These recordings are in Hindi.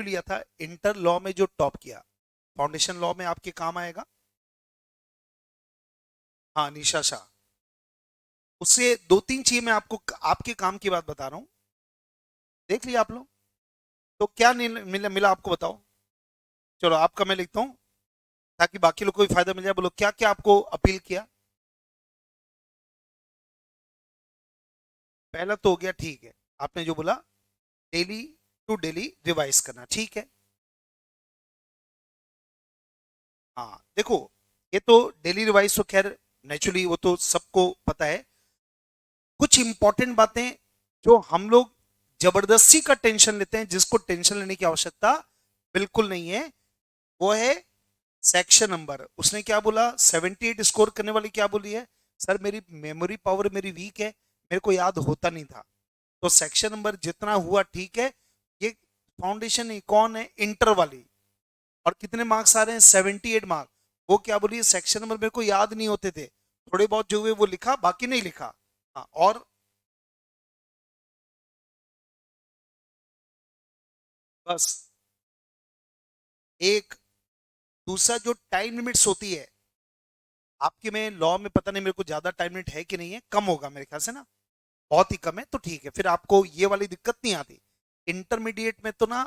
लिया था इंटर लॉ में जो टॉप किया, फाउंडेशन लॉ में आपके काम आएगा। हाँ, निशा शाह। उससे दो तीन चीजें मैं आपको आपके काम की बात बता रहा हूँ, देख लिया आप लोग। तो क्या मिला मिला आपको बताओ। चलो आपका मैं लिखता हूँ ताकि बाकी लोग को भी फायदा मिल जाए। बोलो क्या क्या आपको अपील किया। पहला तो हो गया, ठीक है, आपने जो बोला डेली टू डेली रिवाइज करना, ठीक है। हाँ देखो, ये तो डेली रिवाइज तो खैर नेचुरली वो तो सबको पता है। कुछ इंपॉर्टेंट बातें जो हम लोग जबरदस्ती का टेंशन लेते हैं, जिसको टेंशन लेने की आवश्यकता बिल्कुल नहीं है, वो है सेक्शन नंबर। उसने क्या बोला, 78 स्कोर करने वाली क्या बोली है, सर मेरी मेमोरी पावर मेरी वीक है, मेरे को याद होता नहीं था। तो सेक्शन नंबर जितना हुआ ठीक है। ये फाउंडेशन इकॉन है इंटर वाली, और कितने मार्क्स आ रहे हैं, 78 मार्क्स। वो क्या बोली, सेक्शन नंबर मेरे को याद नहीं होते थे, थोड़े बहुत जो हुए वो लिखा, बाकी नहीं लिखा। हाँ, और बस एक दूसरा जो टाइम लिमिट्स होती है आपके में लॉ में, पता नहीं मेरे को ज्यादा टाइम लिमिट है कि नहीं है, कम होगा मेरे ख्याल से ना, बहुत ही कम है, तो ठीक है, फिर आपको ये वाली दिक्कत नहीं आती। इंटरमीडिएट में तो ना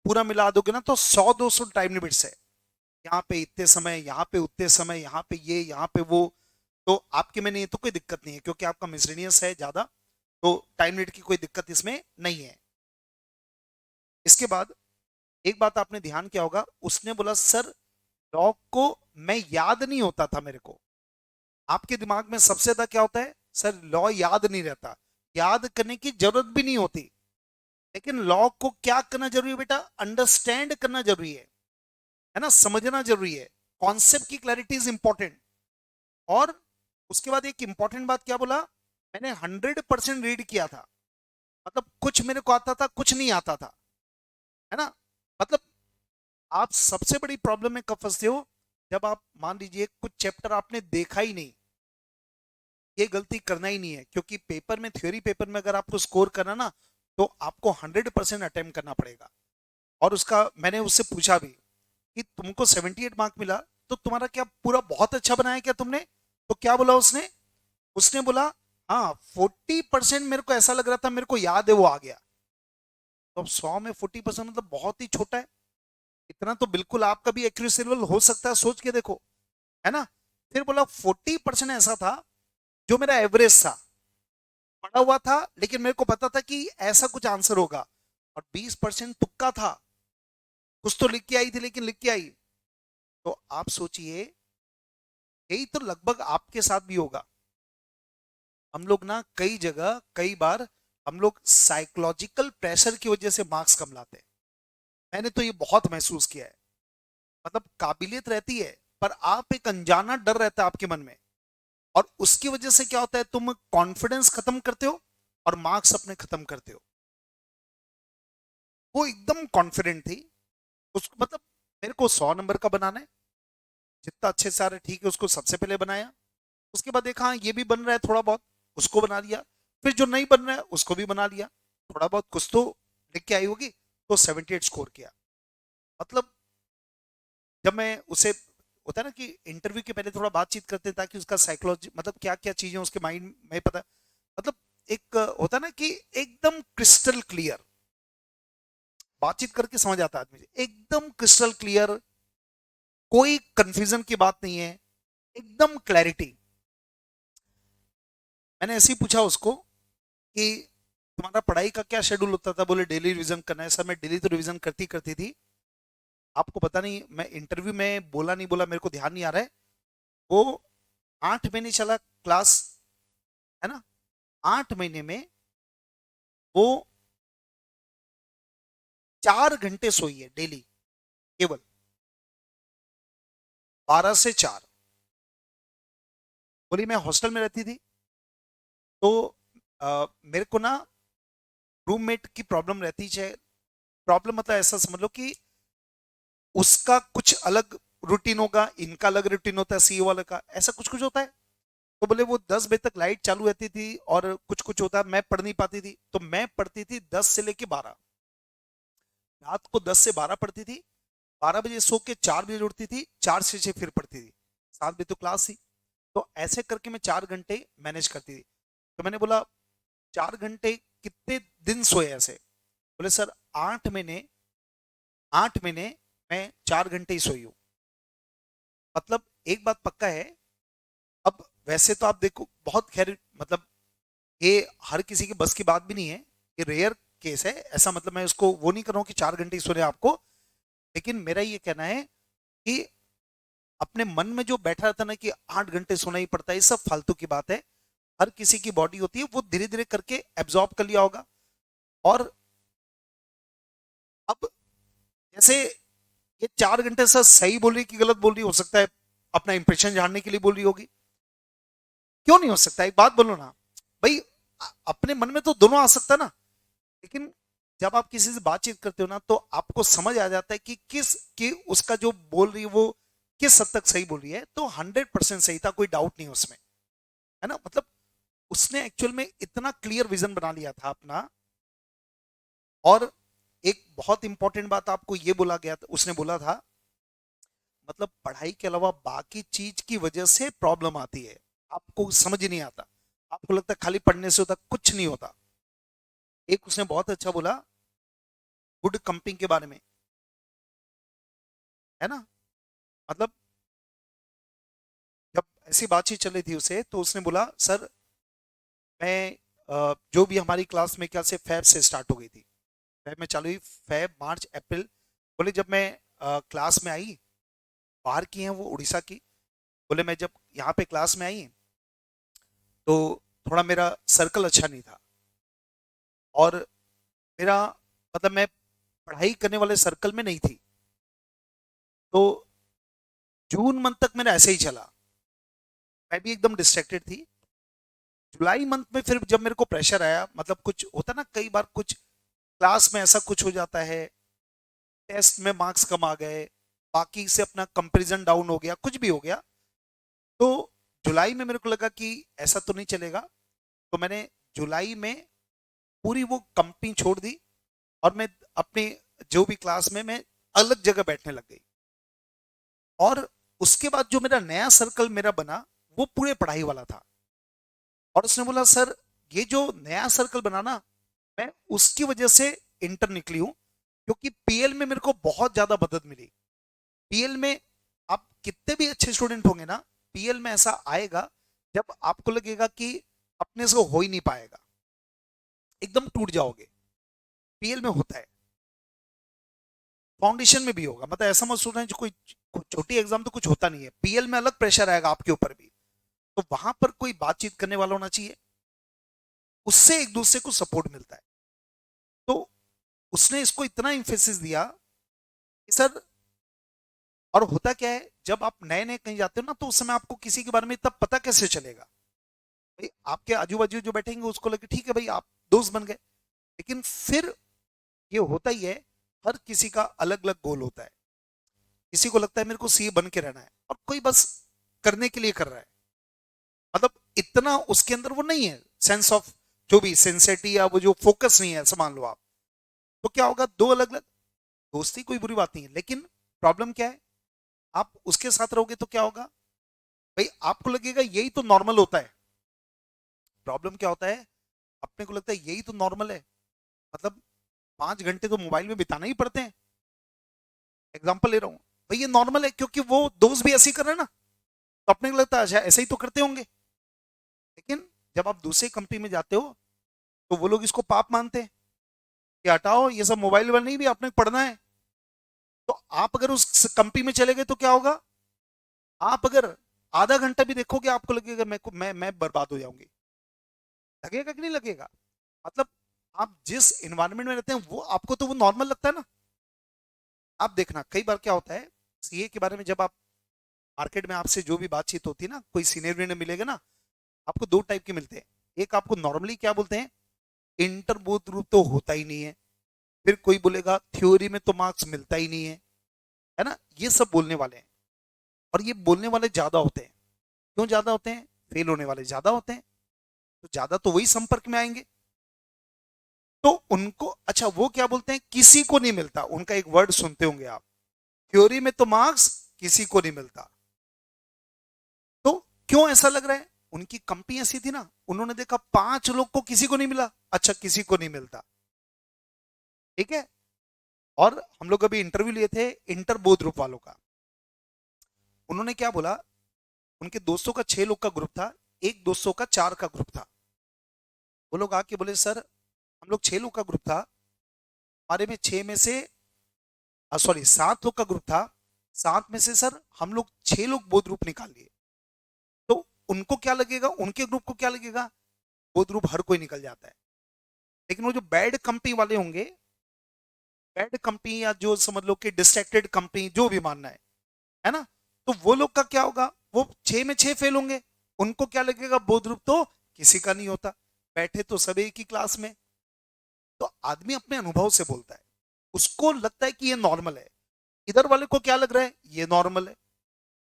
पूरा मिला दोगे ना तो 100-200 टाइम लिमिट्स है, यहाँ पे इतने समय, यहाँ पे उतने समय, यहाँ पे ये, यहाँ पे वो। तो आपके में नहीं तो कोई दिक्कत नहीं है, क्योंकि आपका मिसलेनियस है ज्यादा, तो टाइम लिमिट की कोई दिक्कत इसमें नहीं है। इसके बाद एक बात आपने ध्यान किया होगा, उसने बोला सर लॉ को मैं याद नहीं होता था मेरे को। आपके दिमाग में सबसे ज्यादा क्या होता है, सर लॉ याद नहीं रहता, याद करने की जरूरत भी नहीं होती। लेकिन लॉ को क्या करना जरूरी है बेटा, अंडरस्टैंड करना जरूरी है ना, समझना जरूरी है। कॉन्सेप्ट की क्लैरिटी इज इंपॉर्टेंट। और उसके बाद एक इंपॉर्टेंट बात क्या बोला, मैंने 100% रीड किया था, मतलब कुछ मेरे को आता था, कुछ नहीं आता था, है ना। मतलब आप सबसे बड़ी प्रॉब्लम में कब फंसते हो, जब आप मान लीजिए कुछ चैप्टर आपने देखा ही नहीं। ये गलती करना ही नहीं है, क्योंकि पेपर में, थ्योरी पेपर में अगर आपको स्कोर करना ना, तो आपको 100% अटेम्प्ट करना पड़ेगा। और उसका मैंने उससे पूछा भी कि तुमको 78 मार्क मिला, तो तुम्हारा क्या पूरा बहुत अच्छा बनाया क्या तुमने। तो क्या बोला उसने, उसने बोला हाँ 40% मेरे को ऐसा लग रहा था, मेरे को याद है वो आ गया। तो अब 100 में 40% मतलब बहुत ही छोटा है। इतना तो बिल्कुल आपका भी एक्यूरेसी लेवल हो सकता है, सोच के देखो, है ना। फिर बोला 40% ऐसा था जो मेरा एवरेज था, पढ़ा हुआ था, लेकिन मेरे को पता था कि ऐसा कुछ आंसर होगा। और 20% तुक्का था, कुछ तो लिख के आई थी लेकिन लिख के आई। तो आप सोचिए, यही तो लगभग आपके साथ भी होगा। हम लोग ना कई जगह, कई बार हम लोग साइकोलॉजिकल प्रेशर की वजह से मार्क्स कम लाते हैं। मैंने तो ये बहुत महसूस किया है। मतलब काबिलियत रहती है, पर आप एक अनजाना डर रहता है आपके मन में, और उसकी वजह से क्या होता है, तुम कॉन्फिडेंस खत्म करते हो और मार्क्स अपने खत्म करते हो। वो एकदम कॉन्फिडेंट थी, उसको मतलब मेरे को 100 नंबर का बनाना है, जितना अच्छे से आ रहा है ठीक है, उसको सबसे पहले बनाया। उसके बाद देखा हाँ, ये भी बन रहा है थोड़ा बहुत, उसको बना लिया। फिर जो नहीं बन रहा है उसको भी बना लिया, थोड़ा बहुत कुछ तो लिख के आई होगी, तो 78 स्कोर किया। मतलब जब मैं उसे, होता है ना कि इंटरव्यू के पहले थोड़ा बातचीत करते हैं ताकि उसका साइकोलॉजी, मतलब क्या क्या चीजें उसके माइंड में पता, मतलब एक होता है ना कि एकदम क्रिस्टल क्लियर, बातचीत करके समझ आता है आदमी, एकदम क्रिस्टल क्लियर, कोई कंफ्यूजन की बात नहीं है, एकदम क्लैरिटी। मैंने ऐसे ही पूछा उसको कि तुम्हारा पढ़ाई का क्या शेड्यूल होता था, बोले डेली रिवीजन करना है सर। मैं डेली तो रिवीजन करती करती थी, आपको पता नहीं मैं इंटरव्यू में बोला नहीं बोला मेरे को ध्यान नहीं आ रहा है। वो 8 महीने चला क्लास, है ना। 8 महीने में वो 4 घंटे सोई है डेली, केवल 12 से 4। बोली मैं हॉस्टल में रहती थी, तो मेरे को ना रूममेट की प्रॉब्लम रहती है। प्रॉब्लम मतलब ऐसा समझ लो कि उसका कुछ अलग रूटीन होगा, इनका अलग रूटीन होता है, सीए वाले का ऐसा कुछ कुछ होता है। तो बोले वो 10 बजे तक लाइट चालू रहती थी, और कुछ कुछ होता है, मैं पढ़ नहीं पाती थी, तो मैं पढ़ती थी 10 से लेके 12। रात को 10 से 12 पढ़ती थी, 12 बजे सो के 4 बजे उठती थी, 4 से 6 फिर पढ़ती थी, 7 बजे तो क्लास थी। तो ऐसे करके मैं 4 घंटे मैनेज करती थी। तो मैंने बोला 4 घंटे कितने दिन सोए ऐसे? बोले सर 8 महीने, 8 महीने मैं 4 घंटे ही सोई हूँ। मतलब एक बात पक्का है, अब वैसे तो आप देखो बहुत खैर मतलब ये हर किसी के बस की बात भी नहीं है, ये रेयर केस है ऐसा, मतलब मैं उसको वो नहीं कर रहा हूँ कि 4 घंटे ही सोने आपको। लेकिन मेरा ये कहना है कि अपने मन में जो बैठा रहता ना कि 8 घंटे सोना ही पड़ता है, ये सब फालतू की बात है। हर किसी की बॉडी होती है, वो धीरे धीरे करके एब्जॉर्ब कर लिया होगा। और अब जैसे ये 4 घंटे से सही बोल रही कि गलत बोल रही, हो सकता है अपना इंप्रेशन जानने के लिए बोल रही होगी, क्यों नहीं हो सकता? एक बात बोलो ना भाई, अपने मन में तो दोनों आ सकता है ना। लेकिन जब आप किसी से बातचीत करते हो ना, तो आपको समझ आ जाता है कि उसका जो बोल रही है वो किस हद तक सही बोल रही है। तो 100% सही था, कोई डाउट नहीं उसमें, है ना। मतलब उसने एक्चुअल में इतना क्लियर विजन बना लिया था अपना। और एक बहुत इंपॉर्टेंट बात आपको ये बोला गया था, उसने बोला था मतलब पढ़ाई के अलावा बाकी चीज की वजह से प्रॉब्लम आती है, आपको समझ ही नहीं आता, आपको लगता है खाली पढ़ने से होता, कुछ नहीं होता। एक उसने बहुत अच्छा बोला गुड कंपनी के बारे में, है ना। मतलब जब ऐसी बातचीत चल रही थी उसे, तो उसने बोला सर मैं जो भी हमारी क्लास में क्या से फैब से स्टार्ट हो गई थी, फैब में चालू हुई, फैब मार्च अप्रैल। बोले जब मैं क्लास में आई, बाहर की हैं वो उड़ीसा की, बोले मैं जब यहाँ पे क्लास में आई तो थोड़ा मेरा सर्कल अच्छा नहीं था। और मेरा मतलब मैं पढ़ाई करने वाले सर्कल में नहीं थी। तो जून मंथ तक मेरा ऐसे ही चला, मैं भी एकदम डिस्ट्रैक्टेड थी। जुलाई मंथ में फिर जब मेरे को प्रेशर आया, मतलब कुछ होता ना कई बार, कुछ क्लास में ऐसा कुछ हो जाता है, टेस्ट में मार्क्स कम आ गए, बाकी से अपना कंपैरिजन डाउन हो गया, कुछ भी हो गया। तो जुलाई में मेरे को लगा कि ऐसा तो नहीं चलेगा। तो मैंने जुलाई में पूरी वो कंपनी छोड़ दी, और मैं अपने जो भी क्लास में मैं अलग जगह बैठने लग गई। और उसके बाद जो मेरा नया सर्कल मेरा बना, वो पूरे पढ़ाई वाला था। और उसने बोला सर ये जो नया सर्कल बना ना, मैं उसकी वजह से इंटर निकली हूं, क्योंकि पीएल में मेरे को बहुत ज्यादा मदद मिली। पीएल में आप कितने भी अच्छे स्टूडेंट होंगे ना, पीएल में ऐसा आएगा जब आपको लगेगा कि अपने से हो ही नहीं पाएगा, एकदम टूट जाओगे। पीएल में होता है, फाउंडेशन में भी होगा, मतलब ऐसा मत सोचना जो कोई छोटी एग्जाम तो कुछ होता नहीं है, पीएल में अलग प्रेशर आएगा आपके ऊपर भी। तो वहां पर कोई बातचीत करने वाला होना चाहिए, उससे एक दूसरे को सपोर्ट मिलता है। तो उसने इसको इतना इंफेसिस दिया कि सर, और होता क्या है जब आप नए नए कहीं जाते हो ना, तो उस समय आपको किसी के बारे में इतना पता कैसे चलेगा? भाई आपके आजू बाजू जो बैठेंगे उसको लगे ठीक है भाई आप दोस्त बन गए। लेकिन फिर ये होता ही है, हर किसी का अलग अलग गोल होता है। किसी को लगता है मेरे को सीए बन के रहना है, और कोई बस करने के लिए कर रहा है, मतलब इतना उसके अंदर वो नहीं है सेंस ऑफ, जो भी सेंसिटी या वो जो फोकस नहीं है, ऐसा मान लो आप। तो क्या होगा, दो अलग अलग दोस्ती, कोई बुरी बात नहीं है, लेकिन प्रॉब्लम क्या है, आप उसके साथ रहोगे तो क्या होगा भाई, आपको लगेगा यही तो नॉर्मल होता है। प्रॉब्लम क्या होता है, अपने को लगता है यही तो नॉर्मल है, मतलब 5 घंटे तो मोबाइल में बिताना ही पड़ते हैं, एग्जाम्पल ले रहा हूँ। भाई ये नॉर्मल है क्योंकि वो दोस्त भी ऐसे ही कर रहे हैं ना, तो अपने को लगता है अच्छा ऐसे ही तो करते होंगे। लेकिन जब आप दूसरी कंपनी में जाते हो, तो वो लोग इसको पाप मानते हैं कि हटाओ ये सब, मोबाइल वाले नहीं, भी आपने पढ़ना है। तो आप अगर उस कंपनी में चले गए तो क्या होगा, आप अगर आधा घंटा भी देखोगे आपको लगेगा मैं बर्बाद हो जाऊंगी। लगेगा कि नहीं लगेगा? मतलब आप जिस इन्वायरमेंट में रहते हैं वो आपको तो वो नॉर्मल लगता है ना। आप देखना कई बार क्या होता है, सीए के बारे में जब आप मार्केट में आपसे जो भी बातचीत होती है ना, कोई सीनियर वीनियर मिलेगा ना, आपको दो टाइप के मिलते हैं। एक आपको नॉर्मली क्या बोलते हैं, इंटरबोथ रूप तो होता ही नहीं है। फिर कोई बोलेगा थ्योरी में तो मार्क्स मिलता ही नहीं है ना, ये सब बोलने वाले हैं। और ये बोलने वाले ज्यादा होते हैं। क्यों ज्यादा होते हैं? फेल होने वाले ज्यादा होते हैं, तो ज्यादा तो वही संपर्क में आएंगे। तो उनको अच्छा वो क्या बोलते हैं, किसी को नहीं मिलता। उनका एक वर्ड सुनते होंगे आप, थ्योरी में तो मार्क्स किसी को नहीं मिलता। तो क्यों ऐसा लग रहा है? उनकी कंपनी ऐसी थी ना, उन्होंने देखा 5 लोग को किसी को नहीं मिला, अच्छा किसी को नहीं मिलता, ठीक है। और हम लोग अभी इंटरव्यू लिए थे इंटर बोध ग्रुप वालों का। उन्होंने क्या बोला, उनके दोस्तों का 6 लोग का ग्रुप था, एक दोस्तों का 4 का ग्रुप था। वो लोग आके बोले सर हम लोग 6 लोग का ग्रुप था, हमारे में 6 में से सॉरी 7 लोग का ग्रुप था, 7 में से सर हम लोग 6 लोग बोध ग्रुप निकाल लिए। तो उनको क्या लगेगा, उनके ग्रुप को क्या लगेगा, बोध ग्रुप हर कोई निकल जाता है। लेकिन वो जो बैड कंपनी वाले होंगे, बैड कंपनी या जो समझ लो कि डिस्ट्रैक्टेड कंपनी, जो भी मानना है ना, तो वो लोग का क्या होगा, वो 6 में 6 फेल होंगे। उनको क्या लगेगा, बोध ग्रुप तो किसी का नहीं होता, बैठे तो सब एक ही क्लास में। तो आदमी अपने अनुभव से बोलता है, उसको लगता है कि ये नॉर्मल है, इधर वाले को क्या लग रहा है, ये नॉर्मल है।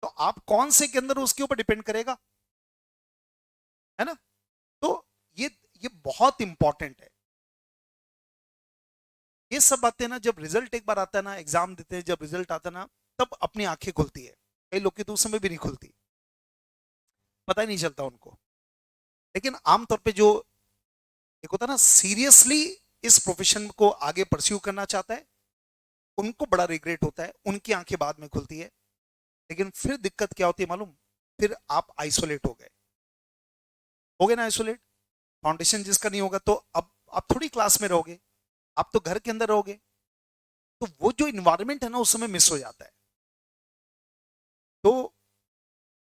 तो आप कौन से के अंदर उसके ऊपर डिपेंड करेगा, है ना। तो ये ये बहुत इंपॉर्टेंट है। ये सब बातें ना, जब रिजल्ट एक बार आता है ना, एग्जाम देते हैं, जब रिजल्ट आता है ना, तब अपनी आंखें खुलती है। कई लोग की तो उस समय भी नहीं खुलती, पता ही नहीं चलता उनको। लेकिन आमतौर पे जो एक होता है ना, सीरियसली इस प्रोफेशन को आगे परस्यू करना चाहता है, उनको बड़ा रिग्रेट होता है, उनकी आंखें बाद में खुलती है। लेकिन फिर दिक्कत क्या होती है मालूम, फिर आप आइसोलेट हो गए ना आइसोलेट। फाउंडेशन जिसका नहीं होगा, तो अब आप थोड़ी क्लास में रहोगे, आप तो घर के अंदर रहोगे। तो वो जो इन्वायरमेंट है ना, उस समय मिस हो जाता है। तो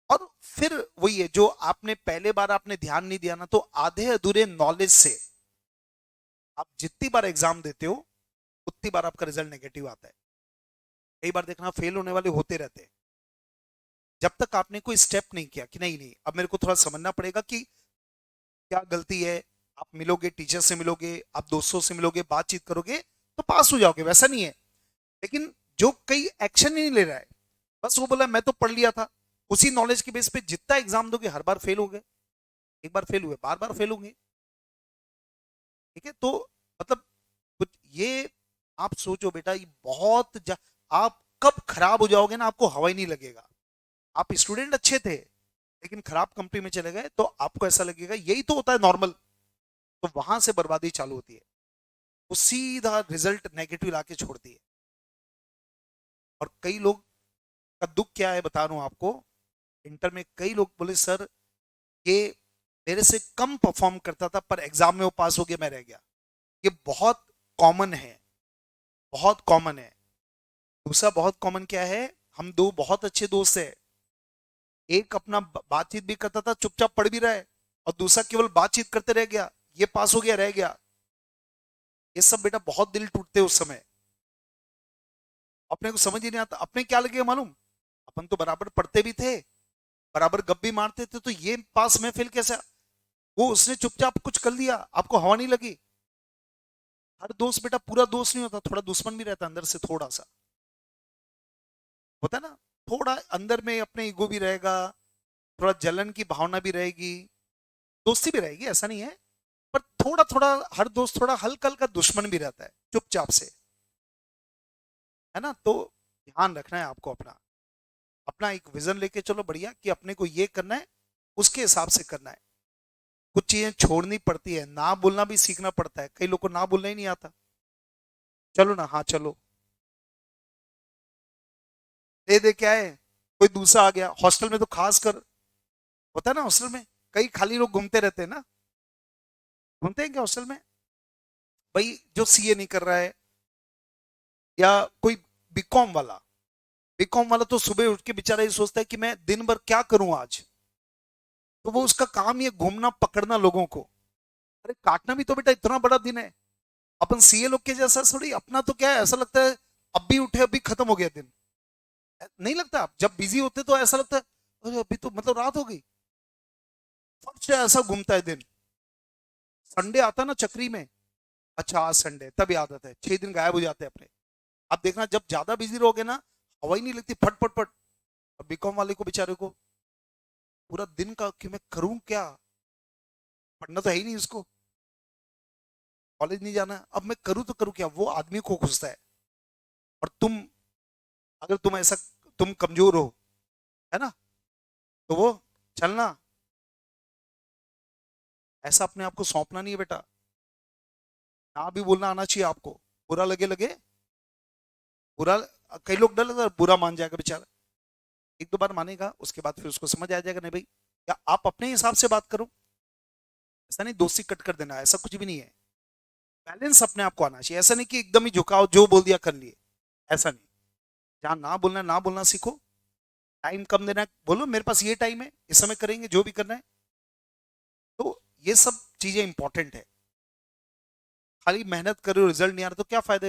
और फिर वही है, जो आपने पहले बार आपने ध्यान नहीं दिया ना, तो आधे अधूरे नॉलेज से आप जितनी बार एग्जाम देते हो, उतनी बार आपका रिजल्ट नेगेटिव आता है। कई बार देखना फेल होने वाले होते रहते हैं, जब तक आपने कोई स्टेप नहीं किया कि नहीं नहीं अब मेरे को थोड़ा समझना पड़ेगा कि क्या गलती है। आप मिलोगे, टीचर से मिलोगे, आप दोस्तों से मिलोगे, बातचीत करोगे, तो पास हो जाओगे, वैसा नहीं है। लेकिन जो कई एक्शन ही नहीं ले रहा है, बस वो बोला मैं तो पढ़ लिया था, उसी नॉलेज के बेस पे जितना एग्जाम दोगे हर बार फेल हो गए, एक बार फेल हुए बार बार फेल होंगे, ठीक है। तो मतलब कुछ ये आप सोचो बेटा, ये आप कब खराब हो जाओगे ना, आपको हवा ही नहीं लगेगा। आप स्टूडेंट अच्छे थे, लेकिन खराब कंपनी में चले गए, तो आपको ऐसा लगेगा यही तो होता है नॉर्मल। तो वहां से बर्बादी चालू होती है, वो सीधा रिजल्ट नेगेटिव लाके छोड़ती है। और कई लोग का दुख क्या है बता रहा हूं आपको, इंटर में कई लोग बोले सर ये मेरे से कम परफॉर्म करता था, पर एग्जाम में वो पास हो गया, मैं रह गया। ये बहुत कॉमन है, बहुत कॉमन है। दूसरा बहुत कॉमन क्या है, हम दो बहुत अच्छे दोस्त है, एक अपना बातचीत भी करता था, चुपचाप पढ़ भी रहा है, और दूसरा केवल बातचीत करते रह गया, ये पास हो गया रह गया। ये सब बेटा बहुत दिल टूटते उस समय, अपने को समझ ही नहीं आता, अपने क्या लगेगा मालूम, अपन तो बराबर पढ़ते भी थे, बराबर गप भी मारते थे, तो ये पास में फेल कैसा। वो उसने चुपचाप कुछ कर लिया, आपको हवा नहीं लगी। हर दोस्त बेटा पूरा दोस्त नहीं होता, थोड़ा दुश्मन भी रहता अंदर से, थोड़ा सा होता है ना, थोड़ा अंदर में अपने ईगो भी रहेगा, थोड़ा जलन की भावना भी रहेगी, दोस्ती भी रहेगी, ऐसा नहीं है। पर थोड़ा थोड़ा हर दोस्त थोड़ा हल्का हल्का दुश्मन भी रहता है चुपचाप से, है ना। तो ध्यान रखना है आपको अपना, अपना एक विजन लेके चलो बढ़िया, कि अपने को ये करना है, उसके हिसाब से करना है। कुछ चीजें छोड़नी पड़ती है, ना बोलना भी सीखना पड़ता है, कई लोग को ना बोलना ही नहीं आता। चलो ना, हाँ चलो, दे दे क्या है, कोई दूसरा आ गया। हॉस्टल में तो खास कर होता है ना, हॉस्टल में कई खाली लोग घूमते रहते हैं ना, घूमते हैं क्या हॉस्टल में, भाई जो सीए नहीं कर रहा है, या कोई बीकॉम वाला तो सुबह उठ के बेचारा ये सोचता है कि मैं दिन भर क्या करूं आज, तो वो उसका काम ये घूमना पकड़ना लोगों को। अरे काटना भी तो बेटा इतना बड़ा दिन है, अपन सीए लोग के जैसा थोड़ी, अपना तो क्या है, ऐसा लगता है अब भी उठे अभी खत्म हो गया दिन, नहीं लगता। आप जब बिजी होते तो ऐसा लगता है अरे अभी तो मतलब रात हो गई, फट से ऐसा घूमता है दिन। संडे आता ना चक्री में, अच्छा आज संडे, तब याद आता है, 6 दिन गायब हो जाते हैं अपने। आप देखना जब ज्यादा बिजी रहोगे ना, हवा ही नहीं लगती, फट फट फट। बीकॉम वाले को बेचारे को पूरा दिन का कि मैं करूं क्या, पढ़ना तो है ही नहीं उसको। कॉलेज नहीं जाना, अब मैं करूँ तो करूँ क्या, वो आदमी को खुजता है। और तुम, अगर तुम ऐसा, तुम कमजोर हो, है ना, तो वो चलना, ऐसा अपने आप को सौंपना नहीं है बेटा। ना भी बोलना आना चाहिए आपको, बुरा लगे लगे, बुरा, कई लोग डर लगता है बुरा मान जाएगा बेचारा, एक दो बार मानेगा उसके बाद फिर उसको समझ आ जाएगा, नहीं भाई, या आप अपने हिसाब से बात करो, ऐसा नहीं दोस्ती कट कर देना, ऐसा कुछ भी नहीं है। बैलेंस अपने आप को आना चाहिए, ऐसा नहीं कि एकदम ही झुकाओ, जो बोल दिया कर लिए, ऐसा नहीं। जहां ना बोलना है, ना बोलना सीखो। टाइम कम देना है, बोलो मेरे पास ये टाइम है, इस समय करेंगे जो भी करना है। तो ये सब चीजें इंपॉर्टेंट है। खाली मेहनत करो, रिजल्ट नहीं आ रहा तो क्या फायदा है।